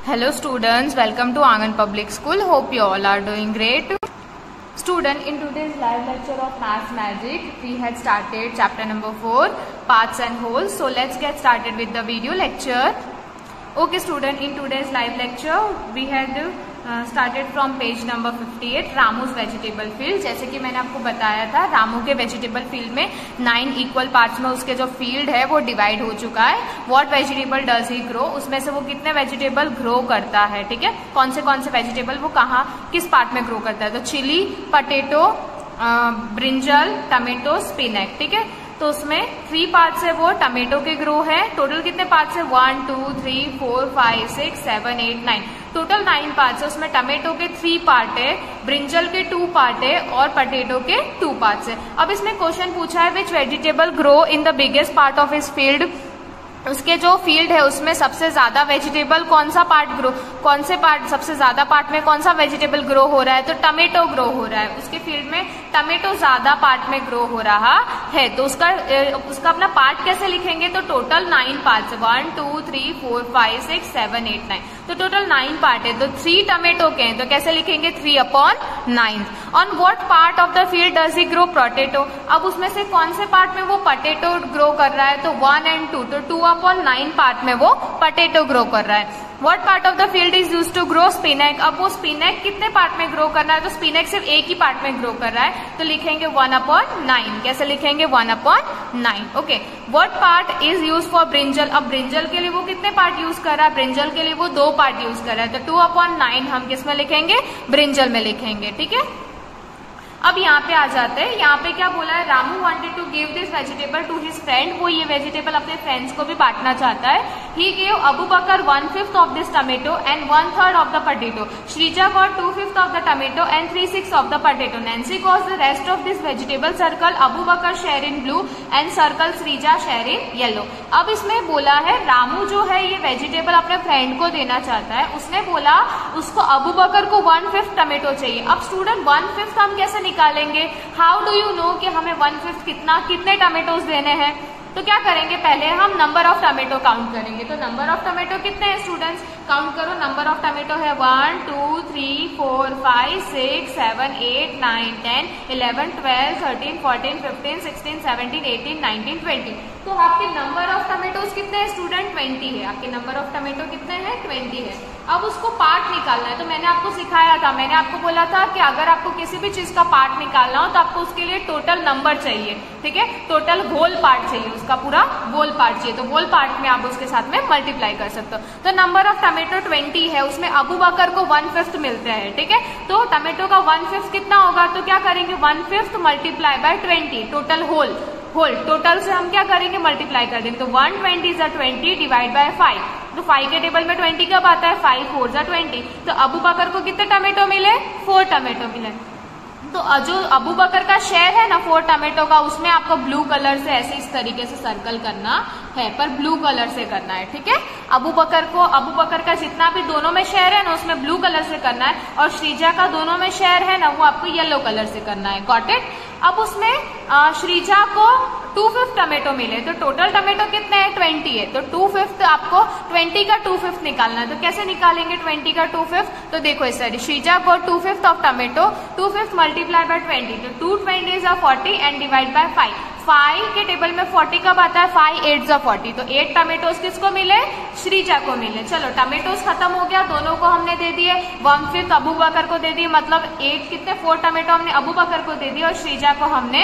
Hello students, welcome to Angan Public School. Hope you all are doing great. Student, in today's live lecture of Maths Magic, we had started chapter number 4, Parts and Wholes. So let's get started with the video lecture. Okay student, in today's live lecture, we had started from page number 58, Ramu's vegetable field. जैसे कि मैंने आपको बताया था, रामू के vegetable field में 9 equal parts में उसके जो फील्ड है वो डिवाइड हो चुका है। What vegetable does he grow, उसमें से वो कितने वेजिटेबल ग्रो करता है, ठीक है, कौन से वेजिटेबल वो कहाँ किस पार्ट में ग्रो करता है। तो chilli, potato, brinjal, tomato, spinach, ठीक है। तो उसमें 3 पार्ट्स है वो टमेटो के ग्रो है। टोटल कितने पार्ट्स है 1 2 3 4 5 6 7 8 9, टोटल 9 पार्ट्स है। उसमें टमेटो के 3 पार्ट है, ब्रिंजल के 2 पार्ट है और पटेटो के 2 पार्ट्स है। अब इसमें क्वेश्चन पूछा है which vegetable grow in the biggest part of his field, उसके जो फील्ड है उसमें सबसे ज्यादा वेजिटेबल कौन से पार्ट सबसे ज्यादा पार्ट में कौन सा वेजिटेबल ग्रो हो रहा है। तो टमेटो ग्रो हो रहा है, उसके फील्ड में टमेटो ज्यादा पार्ट में ग्रो हो रहा है। तो उसका अपना पार्ट कैसे लिखेंगे, तो टोटल 9 पार्ट 1 2 3 4 5 6 7 8 9, तो टोटल 9 पार्ट है। तो 3 टमेटो के हैं तो कैसे लिखेंगे 3/9। On what part of the field does he grow potato, अब उसमें से कौन से पार्ट में वो पोटैटो ग्रो कर रहा है। तो 1 and 2, तो 2/9 पार्ट में वो पोटैटो ग्रो कर रहा है। What part of the field is used to grow spinach, अब वो स्पिनच कितने पार्ट में ग्रो करना है। तो स्पिनच सिर्फ एक ही पार्ट में ग्रो कर रहा है तो लिखेंगे 1/9। कैसे लिखेंगे 1/9। Okay, what part is use for brinjal, अब ब्रिंजल के लिए वो कितने पार्ट यूज कर रहा है। ब्रिंजल के लिए वो 2 पार्ट यूज कर रहा है। तो 2/9 हम किस में लिखेंगे, ब्रिंजल में लिखेंगे, ठीक है। अब यहाँ पे आ जाते हैं, यहाँ पे क्या बोला है, Ramu wanted to give this vegetable to his friend, वो ये वेजिटेबल अपने फ्रेंड्स को भी बांटना चाहता है। He gave Abu Bakr 1/5 of this tomato and 1/3 of the potato, Sreeja got 2/5 of the tomato and 3/6 of the potato, Nancy got the rest of this vegetable, circle Abu Bakr share in blue and circle Sreeja share in yellow. अब इसमें बोला है रामू जो है ये vegetable अपने friend को देना चाहता है, उसने बोला उसको अबू बकर को 1/5 टमेटो चाहिए। अब स्टूडेंट 1/5 हम कैसे निकालेंगे, हाउ डू यू नो कि हमें 1/5 कितने टमेटोज देने हैं। तो क्या करेंगे, पहले हम नंबर ऑफ टमेटो काउंट करेंगे। तो नंबर ऑफ टमेटो कितने हैं स्टूडेंट्स, काउंट करो। नंबर ऑफ टमेटो है 1 2 3 4 5 6 7 8 9 10 11 12 13 14 15 16 17 18 19 20। तो आपके नंबर ऑफ टमेटोज कितने हैं स्टूडेंट, 20 है। आपके नंबर ऑफ टमेटो कितने हैं, 20 है। अब उसको पार्ट निकालना है। तो मैंने आपको सिखाया था, मैंने आपको बोला था कि अगर आपको किसी भी चीज का पार्ट निकालना हो तो आपको उसके लिए टोटल नंबर चाहिए, ठीक है, टोटल होल पार्ट चाहिए, उसका पूरा होल पार्ट चाहिए। तो होल पार्ट में आप उसके साथ में मल्टीप्लाई कर सकते हो। तो नंबर ऑफ टमेटो 20 है, उसमें अबू बकर को 1/5 मिलते हैं, ठीक है। तो टमेटो का 1/5 कितना होगा, तो क्या करेंगे 1/5 multiply by 20, total whole total से हम क्या करेंगे मल्टीप्लाई कर देंगे। तो 120 = 20 डिवाइड बाय 5, तो 5 के टेबल में 20 कब आता है, 5 4 = 20। तो अबू बकर को कितने टमेटो मिले, 4 टमेटो मिले। तो जो अबू बकर का शेयर है ना 4 टमेटो का, उसमें आपको ब्लू कलर से ऐसे इस तरीके से सर्कल करना है, पर ब्लू कलर से करना है, ठीक है। अबू बकर का जितना भी दोनों में शेयर है ना उसमें ब्लू कलर से करना है, और श्रीजा का दोनों में शेयर है ना वो आपको येलो कलर से करना है। Got it. अब उसमें श्रीजा को 2/5 टमेटो मिले, तो टोटल टमेटो कितने हैं, 20 है। तो 2/5 आपको 20 का 2/5 निकालना है। तो कैसे निकालेंगे 20 का 2/5, तो देखो इस तरह, श्रीजा को 2/5 ऑफ टमेटो, 2/5 मल्टीप्लाई बाय 20, तो 2/20 = 40 एंड डिवाइड बाय 5। 5 के टेबल में 40 कब आता है, 5 8 = 40। तो 8 टमेटोज किसको मिले, श्रीजा को मिले। चलो टमेटोज खत्म हो गया, दोनों को हमने दे दिए, 1/5 अबू बकर को दे दिए, मतलब 4 टमेटो हमने अबू बकर को दे दिए और श्रीजा को हमने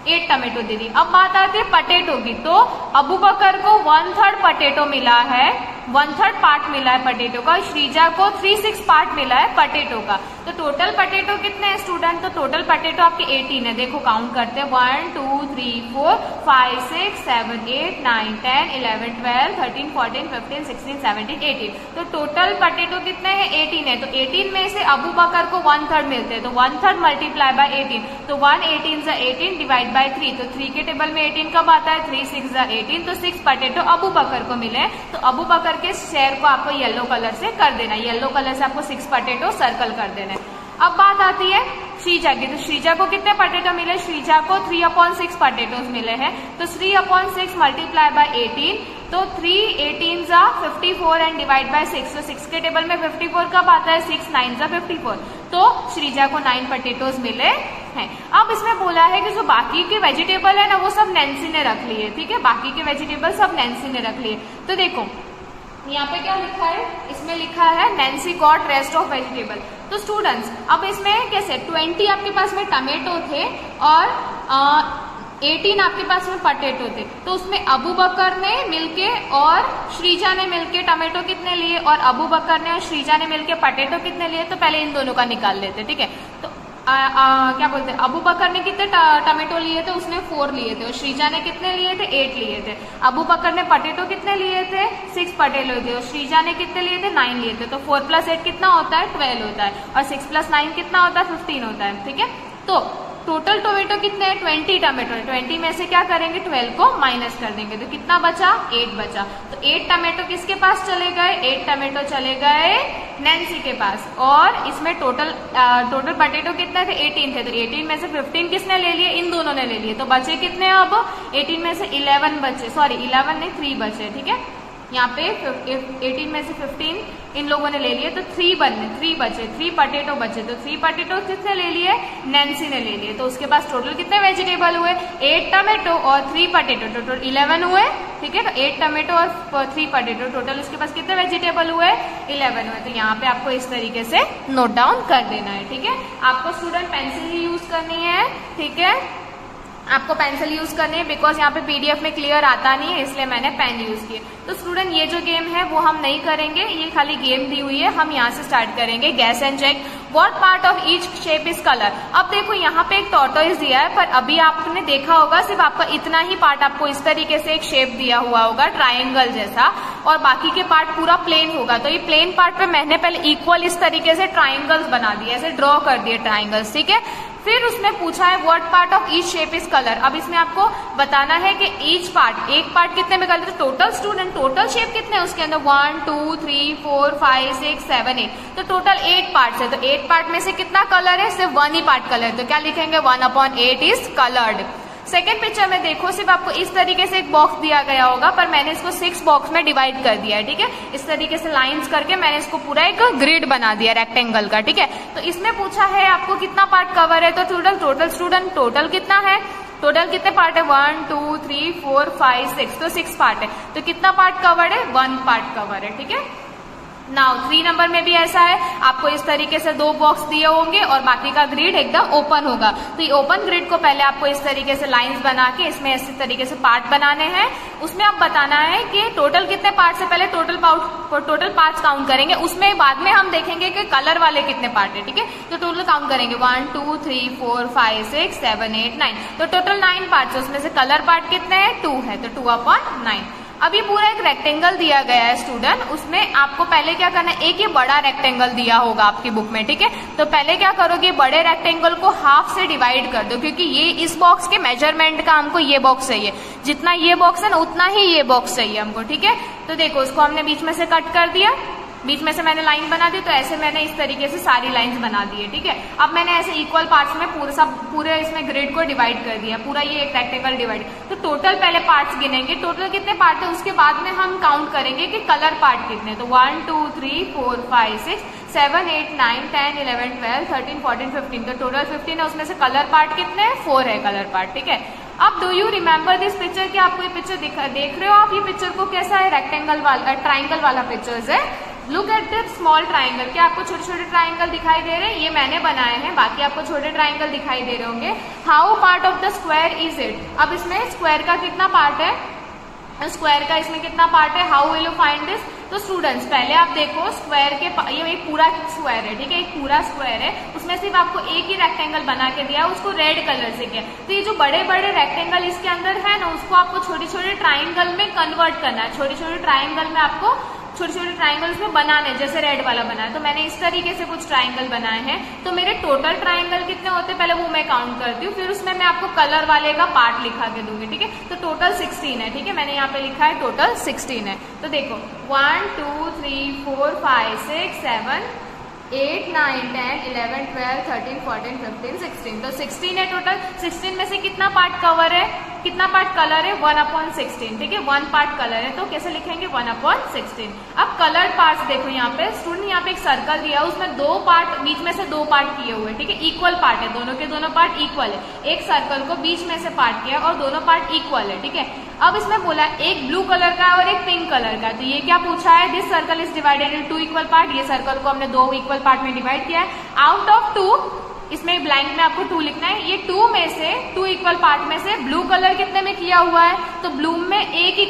8 टमेटो दे दी। अब बात आती है पटेटो की, तो अबू बकर को 1/3 पटेटो मिला है, 1/3 पार्ट मिला है पटेटो का, श्रीजा को 3/6 पार्ट मिला है पटेटो का। तो टोटल पटेटो कितने हैं स्टूडेंट, तो टोटल पटेटो आपके 18 है। देखो काउंट करते हैं 1 2 3 4 5 6 7 8 9 10 11 12 13 14 15 16 17 18। तो टोटल पटेटो कितने हैं, 18 है। तो 18 में से अबू बकर को 1/3 मिलते हैं, तो 1/3 मल्टीप्लाई बाय 18, तो 1/18 = 18 डिवाइड बाय 3। तो 3 के टेबल में 18 कब आता है, 3 6 = 18, तो 6 पटेटो अबू बकर को मिले। तो अबू बकर के शेयर को आपको येलो कलर से कर देना, येलो कलर से आपको 6 पटेटो सर्कल कर देना है। अब बात आती है श्रीजा की, तो श्रीजा को कितने पोटैटो मिले, श्रीजा को 3/6 पोटैटोज मिले हैं, तो 3/6 मल्टीप्लाई बाय 18, तो 3 18 जा 54 एंड डिवाइड बाय 6, तो 6 के टेबल में 54 कब आता है, 6 9 जा 54, तो श्रीजा को 9 पोटैटोज मिले हैं। अब इसमें बोला है कि जो बाकी के वेजिटेबल है ना वो सब नैन्सी ने रख लिए, ठीक है, बाकी के वेजिटेबल सब नैन्सी ने रख लिए। तो देखो यहाँ पे क्या लिखा है, इसमें लिखा है Nancy got rest of vegetable. तो स्टूडेंट्स अब इसमें कैसे 20 आपके पास में टमेटो थे और 18 आपके पास में पोटैटो थे, तो उसमें अबू बकर ने मिलके और श्रीजा ने मिलके टमेटो कितने लिए और अबू बकर ने और श्रीजा ने मिलके पोटैटो कितने लिए, तो पहले इन दोनों का निकाल लेते, ठीक है। तो क्या बोलते हैं, अबू बकर ने कितने टमेटो लिए थे, उसने 4 लिए थे, और श्रीजा ने कितने लिए थे, 8 लिए थे। अबू बकर ने पोटैटो कितने लिए थे, 6 पोटैटो लिए थे, और श्रीजा ने कितने लिए थे, 9 लिए थे। तो 4 + 8 कितना होता है, 12 होता है, और 6 + 9 कितना होता है, 15 होता है, ठीक है। तो टोटल टोमेटो कितने हैं, 20 टमेटो है, 20 में से क्या करेंगे, 12 को माइनस कर देंगे, तो कितना बचा, 8 बचा। तो 8 टमेटो किसके पास चले गए, 8 टमेटो चले गए नैन्सी के पास, और इसमें टोटल पोटैटो कितने थे, 18 थे, तो 18 में से 15 किसने ले लिए, इन दोनों ने ले लिए, तो बचे कितने, अब 18 में से 11 बचे, सॉरी 11 नहीं 3 बचे, ठीक है। यहाँ पे 18 में से 15 इन लोगों ने ले लिए, तो 3 बचे, 3 पोटैटो बचे, तो 3 पोटैटो किसने ले लिए, नैन्सी ने ले लिए। तो उसके पास टोटल कितने वेजिटेबल हुए, 8 टमेटो और 3 पोटैटो, टोटल 11 हुए, ठीक है। तो 8 टमेटो और 3 पोटैटो, टोटल उसके पास कितने वेजिटेबल हुए, 11 हुए। तो यहाँ पे आपको इस तरीके से नोट डाउन कर देना है, ठीक है। आपको स्टूडेंट पेंसिल ही यूज करनी है, ठीक है, आपको पेंसिल यूज करनी है, बिकॉज यहाँ पे पीडीएफ में क्लियर आता नहीं है, इसलिए मैंने पेन यूज किए। तो स्टूडेंट ये जो गेम है वो हम नहीं करेंगे, ये खाली गेम दी हुई है, हम यहाँ से स्टार्ट करेंगे। Guess and check what part of each shape is colour. अब देखो यहाँ पे एक टॉर्टोइज दिया है, पर अभी आपने देखा होगा सिर्फ आपका इतना ही पार्ट, आपको इस तरीके से एक शेप दिया हुआ होगा ट्राइंगल जैसा, और बाकी के पार्ट पूरा प्लेन होगा। तो ये प्लेन पार्ट पे मैंने पहले इक्वल इस तरीके से ट्राइंगल्स बना दिए, ऐसे ड्रॉ कर दिए ट्राइंगल्स, ठीक है। फिर उसने पूछा है what part of each shape is colour. अब इसमें आपको बताना है कि ईच पार्ट, एक पार्ट कितने में colour, total student total shape कितने हैं उसके अंदर, 1 2 3 4 5 6 7 8, तो टोटल 8 पार्ट्स है। तो 8 पार्ट में से कितना कलर है, सिर्फ 1 ही पार्ट कलर है, तो क्या लिखेंगे, 1/8 इज कलर्ड। सेकेंड पिक्चर में देखो, सिर्फ आपको इस तरीके से एक बॉक्स दिया गया होगा, पर मैंने इसको 6 बॉक्स में डिवाइड कर दिया है, ठीक है। इस तरीके से लाइंस करके मैंने इसको पूरा एक ग्रिड बना दिया रेक्टेंगल का, ठीक है। तो इसमें पूछा है आपको कितना पार्ट कवर है, तो टोटल स्टूडेंट टोटल कितना है, टोटल कितने पार्ट है, 1 2 3 4 5 6, तो 6 पार्ट है। तो कितना पार्ट कवर है, 1 पार्ट कवर है, ठीक है। नाउ 3 नंबर में भी ऐसा है, आपको इस तरीके से 2 बॉक्स दिए होंगे और बाकी का ग्रिड एकदम ओपन होगा। तो ये ओपन ग्रिड को पहले आपको इस तरीके से लाइंस बना के इसमें इस तरीके से पार्ट बनाने हैं। उसमें आप बताना है कि टोटल कितने पार्ट से, पहले टोटल पार्ट्स काउंट करेंगे, उसमें बाद में हम देखेंगे कि कलर वाले कितने पार्ट है, ठीक है। तो टोटल काउंट करेंगे 1 2 3 4 5 6 7 8 9, तो टोटल 9 पार्ट्स है, उसमें से कलर पार्ट कितने हैं, 2 है, तो 2/9। अब ये पूरा एक रेक्टेंगल दिया गया है स्टूडेंट, उसमें आपको पहले क्या करना है, एक ये बड़ा रेक्टेंगल दिया होगा आपकी बुक में, ठीक है। तो पहले क्या करोगे, बड़े रेक्टेंगल को हाफ से डिवाइड कर दो, क्योंकि ये इस बॉक्स के मेजरमेंट का हमको ये बॉक्स चाहिए, जितना ये बॉक्स है ना उतना ही ये बॉक्स चाहिए हमको, ठीक है। तो देखो उसको हमने बीच में से कट कर दिया, बीच में से मैंने लाइन बना दी, तो ऐसे मैंने इस तरीके से सारी लाइंस बना दी है, ठीक है। अब मैंने ऐसे इक्वल पार्ट्स में पूरे इसमें ग्रिड को डिवाइड कर दिया, पूरा ये एक रेक्टेंगल डिवाइड। तो टोटल पहले पार्ट्स गिनेंगे, टोटल कितने पार्ट है, उसके बाद में हम काउंट करेंगे कि कलर पार्ट कितने। तो 1 2 3 4 5 6 7 8 9 10 11 12 13 14 15, तो टोटल 15 है, उसमें से कलर पार्ट कितने हैं, 4 है कलर पार्ट, ठीक है। अब do you remember this picture, कि आपको ये पिक्चर देख रहे हो आप, ये पिक्चर को कैसा है, रेक्टेंगल वाला ट्राइंगल वाला पिक्चर्स है। Look at the small triangle, क्या आपको छोटे छोटे ट्राइंगल दिखाई दे रहे हैं, ये मैंने बनाए हैं, बाकी आपको छोटे ट्राइंगल दिखाई दे रहे होंगे। How part of the square is it. अब इसमें स्क्वायर का कितना पार्ट है, स्क्वायर का इसमें कितना पार्ट है, how will you find this. तो स्टूडेंट्स पहले आप देखो स्क्वायर के, ये एक पूरा स्क्वायर है, ठीक है, एक पूरा स्क्वायर है, उसमें सिर्फ आपको एक ही रेक्टेंगल बना के दिया, उसको रेड कलर से किया। तो ये जो बड़े बड़े रेक्टेंगल इसके अंदर है ना, उसको आपको छोटे छोटे ट्राइंगल में कन्वर्ट करना है, छोटे छोटे ट्राइंगल में आपको छोटे छोटे ट्राइंगल्स में बनाने, जैसे रेड वाला बना है। तो मैंने इस तरीके से कुछ ट्राइंगल बनाए हैं। तो मेरे टोटल ट्राइंगल कितने होते हैं पहले वो मैं काउंट करती हूँ, फिर उसमें मैं आपको कलर वाले का पार्ट लिखा के दूंगी, ठीक है। तो टोटल 16 है, ठीक है, मैंने यहाँ पे लिखा है टोटल 16 है। तो देखो 1 2 3 4 5 6 7 8, 9, 10, 11, 12, 13, 14, 15, 16। तो 16 है टोटल। 16 में से कितना पार्ट कवर है, कितना पार्ट कलर है, 1/16। ठीक है, 1 पार्ट कलर है, तो कैसे लिखेंगे 1/16। अब कलर्ड पार्ट्स देखो यहाँ पे स्टूडेंट, यहाँ पे एक सर्कल दिया, उसमें 2 पार्ट, बीच में से 2 पार्ट किए हुए। ठीक है, इक्वल पार्ट है, दोनों के दोनों पार्ट इक्वल है। एक सर्कल को बीच में से पार्ट किया और दोनों पार्ट इक्वल है। ठीक है, अब इसमें बोला एक ब्लू कलर का और एक पिंक कलर का। तो ये क्या पूछा है, this circle is divided in 2 equal part. ये सर्कल को हमने 2 इक्वल पार्ट में डिवाइड किया है। आउट ऑफ 2, इसमें ब्लैंक में आपको 2 लिखना है। ये 2 में से 2 इक्वल पार्ट में से ब्लू कलर कितने में किया हुआ है, तो ब्लू में एक ही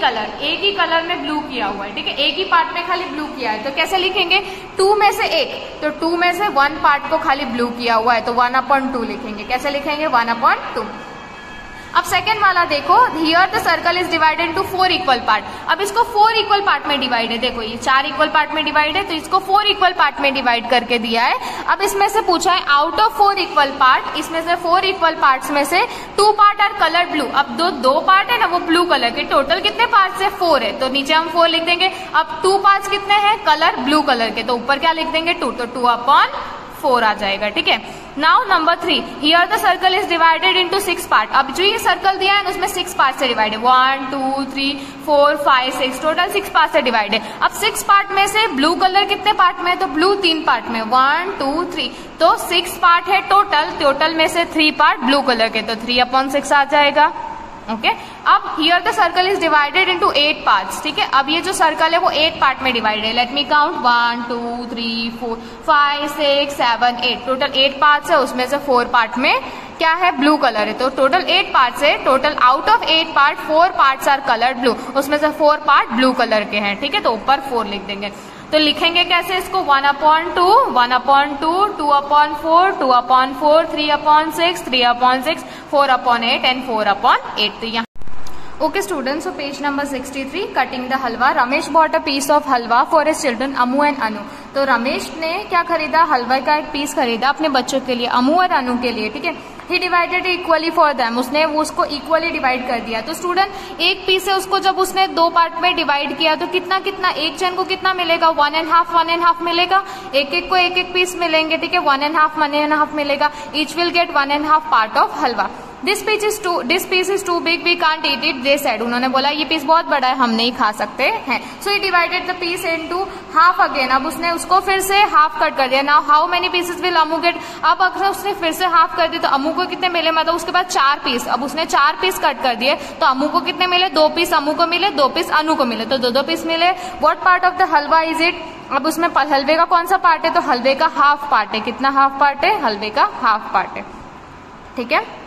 कलर में ब्लू किया हुआ है। ठीक है, एक ही पार्ट में खाली ब्लू किया है, तो कैसे लिखेंगे 2 में से 1, तो 2 में से 1 पार्ट को खाली ब्लू किया हुआ है, तो 1/2 लिखेंगे। कैसे लिखेंगे 1/2। अब सेकेंड वाला देखो, here the circle is divided into 4 equal part. अब इसको 4 इक्वल पार्ट में डिवाइड है, देखो ये 4 इक्वल पार्ट में डिवाइड है, तो इसको 4 इक्वल पार्ट में डिवाइड करके दिया है। अब इसमें से पूछा है आउट ऑफ 4 इक्वल पार्ट, इसमें से 4 इक्वल पार्ट्स में से 2 पार्ट आर कलर ब्लू। अब दो पार्ट है ना वो ब्लू कलर के, टोटल कितने पार्ट्स है 4 है, तो नीचे हम 4 लिख देंगे। अब 2 पार्ट्स कितने हैं कलर ब्लू कलर के, तो ऊपर क्या लिख देंगे 2, तो 2/4 आ जाएगा। ठीक है, now number 3, here the circle is divided into 6 part. अब जो ये सर्कल दिया है ना उसमें 6 पार्ट से डिवाइड है, 1, 2, 3, 4, 5, 6, टोटल 6 पार्ट से डिवाइड है। अब 6 पार्ट में से ब्लू कलर कितने पार्ट में है, तो ब्लू 3 पार्ट में, 1, 2, 3, तो 6 पार्ट है टोटल में से 3 पार्ट ब्लू कलर के, तो 3/6 आ जाएगा। ओके, अब here the circle is divided into 8 parts. ठीक है, अब ये जो सर्कल है वो 8 पार्ट में डिवाइड है। Let me count 1, 2, 3, 4, 5, 6, 7, 8, total 8 parts है, उसमें से 4 पार्ट में क्या है ब्लू कलर है, तो टोटल 8 पार्ट्स है। Total out of 8 part 4 parts are coloured blue, उसमें से 4 पार्ट ब्लू कलर के हैं। ठीक है, तो ऊपर 4 लिख देंगे। तो लिखेंगे कैसे इसको 1/2, 1/2, 2/4, 2/4, 3/6, 3/6, 4/8 एंड 4/8। तो यहाँ okay students, so page number 63, cutting the halwa. Ramesh bought a piece of halwa for his children Amu and Anu. तो रमेश ने क्या खरीदा, हलवा का एक पीस खरीदा अपने बच्चों के लिए, अमू और अनु के लिए। ठीक है, ही डिवाइडेड इक्वली फॉर देम, उसने उसको इक्वली डिवाइड कर दिया। तो स्टूडेंट एक पीस है, उसको जब उसने 2 पार्ट में डिवाइड किया तो कितना एक जन को कितना मिलेगा 1.5 मिलेगा, एक को एक पीस मिलेंगे। ठीक है, 1.5 मिलेगा, each will get 1.5 part of halwa. This piece is too big, we can't eat it, they said. उन्होंने बोला ये पीस बहुत बड़ा है, हम नहीं खा सकते हैं। So he divided the piece into half again. अब उसने उसको फिर से हाफ कट कर दिया। Now how many pieces will Amu get. अब अगर उसने फिर से हाफ कर दी तो अमू को कितने मिले, मतलब उसके बाद 4 पीस। अब उसने 4 पीस कट कर दिए तो अमू को कितने मिले, 2 पीस अमू को मिले, 2 पीस अनु को मिले, तो 2 पीस मिले। What part of the halwa is it. अब उसमें हलवे का कौन सा पार्ट है, तो हलवे का हाफ पार्ट है। कितना हाफ पार्ट है, हलवे का हाफ पार्ट है। ठीक है,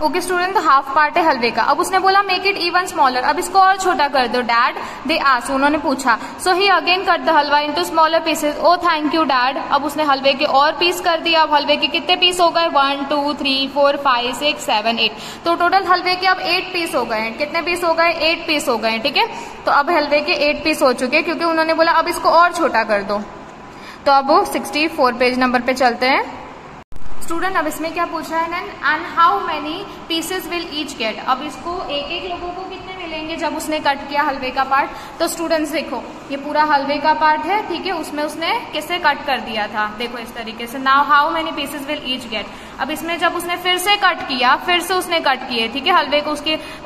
ओके स्टूडेंट, तो हाफ पार्ट है हलवे का। अब उसने बोला मेक इट इवन स्मॉलर, अब इसको और छोटा कर दो डैड, दे आस्क्ड, उन्होंने पूछा। So he again cut the halwa into smaller pieces, oh thank you dad. अब उसने हलवे के और पीस कर दिया। अब हलवे के कितने पीस हो गए, 1, 2, 3, 4, 5, 6, 7, 8, तो टोटल हलवे के अब 8 पीस हो गए हैं। कितने पीस हो गए, 8 पीस हो गए। ठीक है, तो अब हलवे के 8 पीस हो चुके हैं, क्योंकि उन्होंने बोला अब इसको और छोटा कर दो। तो अब 64 पेज नंबर पे चलते हैं। स्टूडेंट, अब इसमें क्या पूछा है, and how many pieces will each get. अब इसको एक लोगों को कितने मिलेंगे जब उसने कट किया हलवे का पार्ट। तो स्टूडेंट्स देखो, ये पूरा हलवे का पार्ट है। ठीक है, उसमें उसने कैसे कट कर दिया था, देखो इस तरीके से। Now how many pieces will each get. अब इसमें जब उसने फिर से कट किया, फिर से उसने कट किए। ठीक है, हलवे को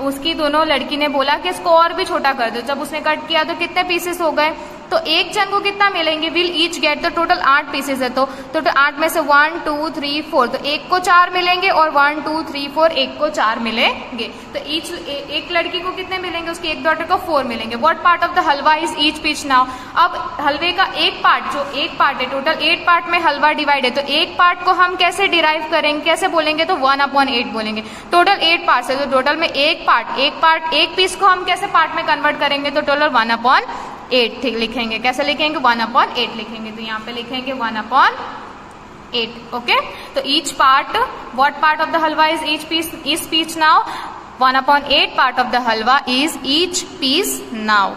उसकी दोनों लड़की ने बोला कि इसको और भी छोटा कर दो। जब उसने कट किया तो कितने पीसेस हो गए, तो एक जन को कितना मिलेंगे, विल ईच गेट, तो टोटल 8 पीसेस है। तो टोटल 8 में से 1, 2, 3, 4, तो एक को 4 मिलेंगे और 1, 2, 3, 4 एक को 4 मिलेंगे। तो एक लड़की को कितने मिलेंगे, उसकी एक डॉटर को 4 मिलेंगे। What part of the halwa is each piece now. अब हलवे का एक पार्ट है, टोटल 8 पार्ट में हलवा डिवाइड है, तो एक पार्ट को हम कैसे डिराइव करेंगे, कैसे बोलेंगे, तो 1/8 बोलेंगे। टोटल 8 पार्ट है, तो टोटल में एक पीस को हम कैसे पार्ट में कन्वर्ट करेंगे, तो टोटल 1/8 लिखेंगे। कैसे लिखेंगे, 1/8 लिखेंगे। तो यहाँ पे लिखेंगे 1/8। ओके, तो each part, what part of the halwa is each piece now, 1/8 part of the halwa is each piece now.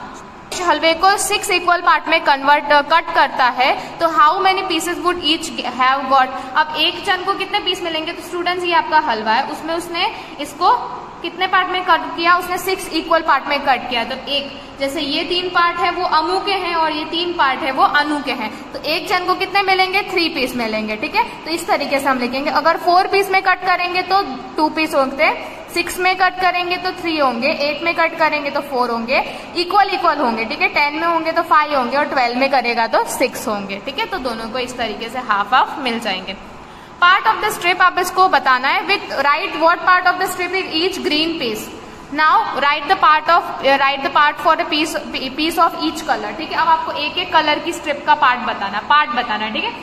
हलवे को 6 इक्वल पार्ट में कट करता है, तो how many pieces would each have got. अब एक जन को कितने पीस मिलेंगे, तो स्टूडेंट्स ये आपका हलवा है, उसमें उसने इसको कितने पार्ट में कट किया, उसने 6 इक्वल पार्ट में कट किया। तो एक जैसे ये 3 पार्ट है वो अमू के हैं और ये 3 पार्ट है वो अनु के हैं, तो एक जन को कितने मिलेंगे, 3 पीस मिलेंगे, ठीक है। तो इस तरीके से हम लिखेंगे। अगर 4 पीस में कट करेंगे तो 2 पीस होंगे, 6 में कट करेंगे तो 3 होंगे, 8 में कट करेंगे तो 4 होंगे, इक्वल इक्वल होंगे, ठीक है। 10 में होंगे तो 5 होंगे और 12 में करेगा तो 6 होंगे, ठीक है। तो दोनों को इस तरीके से हाफ हाफ मिल जाएंगे। पार्ट ऑफ द स्ट्रिप आप इसको बताना है with right what part of the strip is each green piece. Now right the part for the piece of each colour, ठीक है। अब आपको एक एक कलर की स्ट्रिप का पार्ट बताना है, ठीक है।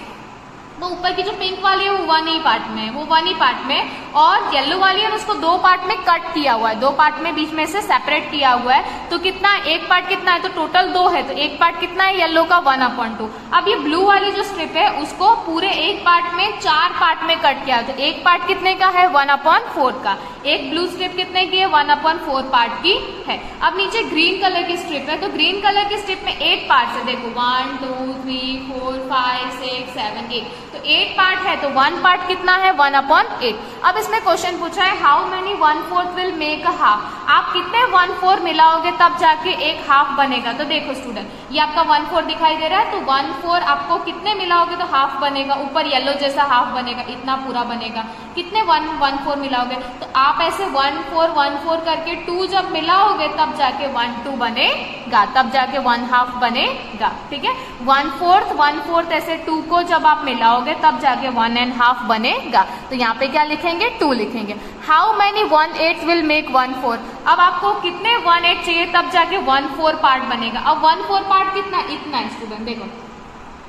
तो ऊपर की जो पिंक वाली है वो 1 ही पार्ट में है, वो 1 ही पार्ट में, और येलो वाली है उसको 2 पार्ट में कट किया हुआ है, 2 पार्ट में बीच में से सेपरेट किया हुआ है। तो कितना, एक पार्ट कितना है, तो टोटल 2 है, तो एक पार्ट कितना है येलो का 1/2। अब ये ब्लू वाली जो स्ट्रिप है उसको पूरे एक पार्ट में 4 पार्ट में कट किया है, तो एक पार्ट कितने का है, 1/4 का। एक ब्लू स्ट्रिप कितने की है, 1/4 पार्ट की है। अब नीचे ग्रीन कलर की स्ट्रिप है, तो ग्रीन कलर की स्ट्रिप में 8 पार्ट है, देखो 1 2 3 4 5 6 7 8, तो 8 पार्ट है, तो 1 पार्ट कितना है, 1/8। अब इसमें क्वेश्चन पूछा है how many 1/4 will make a half. आप कितने 1/4 मिलाओगे तब जाके एक हाफ बनेगा। तो देखो स्टूडेंट, ये आपका 1/4 दिखाई दे रहा है, तो 1/4 आपको कितने मिलाओगे तो हाफ बनेगा, ऊपर येलो जैसा हाफ बनेगा, इतना पूरा बनेगा। कितने 1/4 मिलाओगे, तो आप ऐसे 1/4 करके 2 जब मिलाओगे तब जाके 1/2 बनेगा, तब जाके 1/2 बनेगा, ठीक है। 1/4 ऐसे 2 को जब आप मिलाओगे तब जाके 1.5 बनेगा। तो यहाँ पे क्या लिखेंगे, 2 लिखेंगे। How many 1/8 will make 1/4। अब आपको कितने 1/8 चाहिए तब जाके 1/4 पार्ट बनेगा। अब 1/4 पार्ट कितना, इतना है स्टूडेंट, देखो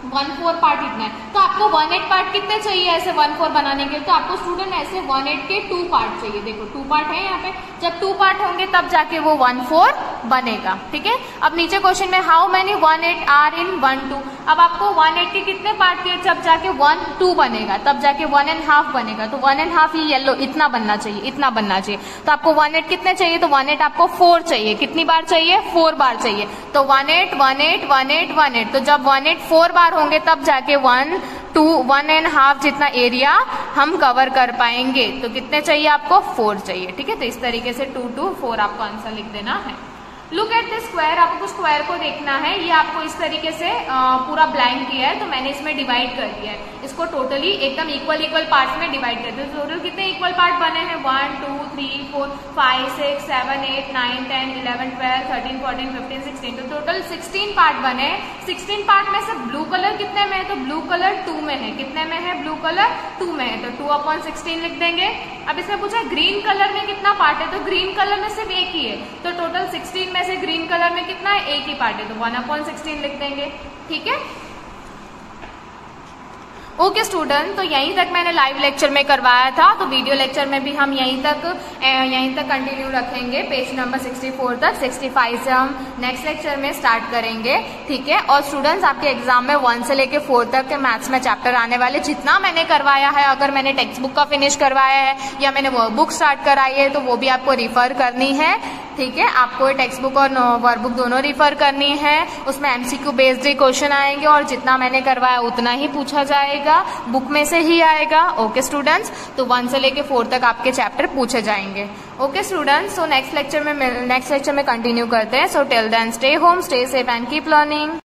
1/4 पार्ट इतना है, तो आपको 1/8 पार्ट कितने चाहिए ऐसे 1/4 बनाने के लिए, तो आपको स्टूडेंट ऐसे 1/8 के 2 पार्ट चाहिए। देखो 2 पार्ट है यहाँ पे, जब 2 पार्ट होंगे तब जाके वो 1/4 बनेगा, ठीक है। अब नीचे क्वेश्चन में हाउ मेनी 1/8 आर इन 1/2। अब आपको 1/8 के कितने पार्ट चाहिए, जब जाके 1/2 बनेगा, तब जाके 1.5 बनेगा। तो 1.5 ही येलो इतना बनना चाहिए, इतना बनना चाहिए। तो आपको 1/8 कितने चाहिए, तो 1/8 आपको 4 चाहिए। कितनी बार चाहिए, 4 बार चाहिए। तो 1/8 1/8 1/8 1/8, तो जब 1/8 4 बार होंगे तब जाके 1.5 जितना एरिया हम कवर कर पाएंगे। तो कितने चाहिए आपको, 4 चाहिए, ठीक है। तो इस तरीके से 2 to 4 आपको आंसर लिख देना है। लुक एट दिस स्क्वायर, आपको स्क्वायर को देखना है। ये आपको इस तरीके से पूरा ब्लैंक किया है, तो मैंने इसमें डिवाइड कर दिया है। इसको टोटली एकदम इक्वल पार्ट्स में डिवाइड कर दिया। टोटल कितने इक्वल पार्ट बने हैं, 1 2 3 4 5 6 7 8 9 10 11 12 13 14 15 16, तो टोटल 16 पार्ट बने। 16 पार्ट में से ब्लू कलर कितने में है, तो ब्लू कलर 2 में है। कितने में है, ब्लू कलर 2 में है, तो 2/16 लिख देंगे। अब इसमें पूछा ग्रीन कलर में कितना पार्ट है, तो ग्रीन कलर में सिर्फ एक ही है, तो टोटल 16 में से ग्रीन कलर में कितना है, एक ही पार्ट है, तो 1/16 लिख देंगे, ठीक है। ओके स्टूडेंट, तो यहीं तक मैंने लाइव लेक्चर में करवाया था, तो वीडियो लेक्चर में भी हम यहीं तक कंटिन्यू रखेंगे, पेज नंबर 64 तक। 65 से हम नेक्स्ट लेक्चर में स्टार्ट करेंगे, ठीक है। और स्टूडेंट्स, आपके एग्जाम में 1 से लेके 4 तक के मैथ्स में चैप्टर आने वाले, जितना मैंने करवाया है, अगर मैंने टेक्स्ट बुक का फिनिश करवाया है या मैंने वर्कबुक स्टार्ट कराई है, तो वो भी आपको रिफर करनी है, ठीक है। आपको टेक्स्ट बुक और वर्कबुक दोनों रिफर करनी है। उसमें MCQ बेस्ड ही क्वेश्चन आएंगे, और जितना मैंने करवाया उतना ही पूछा जाएगा, बुक में से ही आएगा। ओके स्टूडेंट्स, तो 1 से लेके 4 तक आपके चैप्टर पूछे जाएंगे। Okay students, so next lecture में कंटिन्यू करते हैं। So till then stay home, stay safe and keep learning.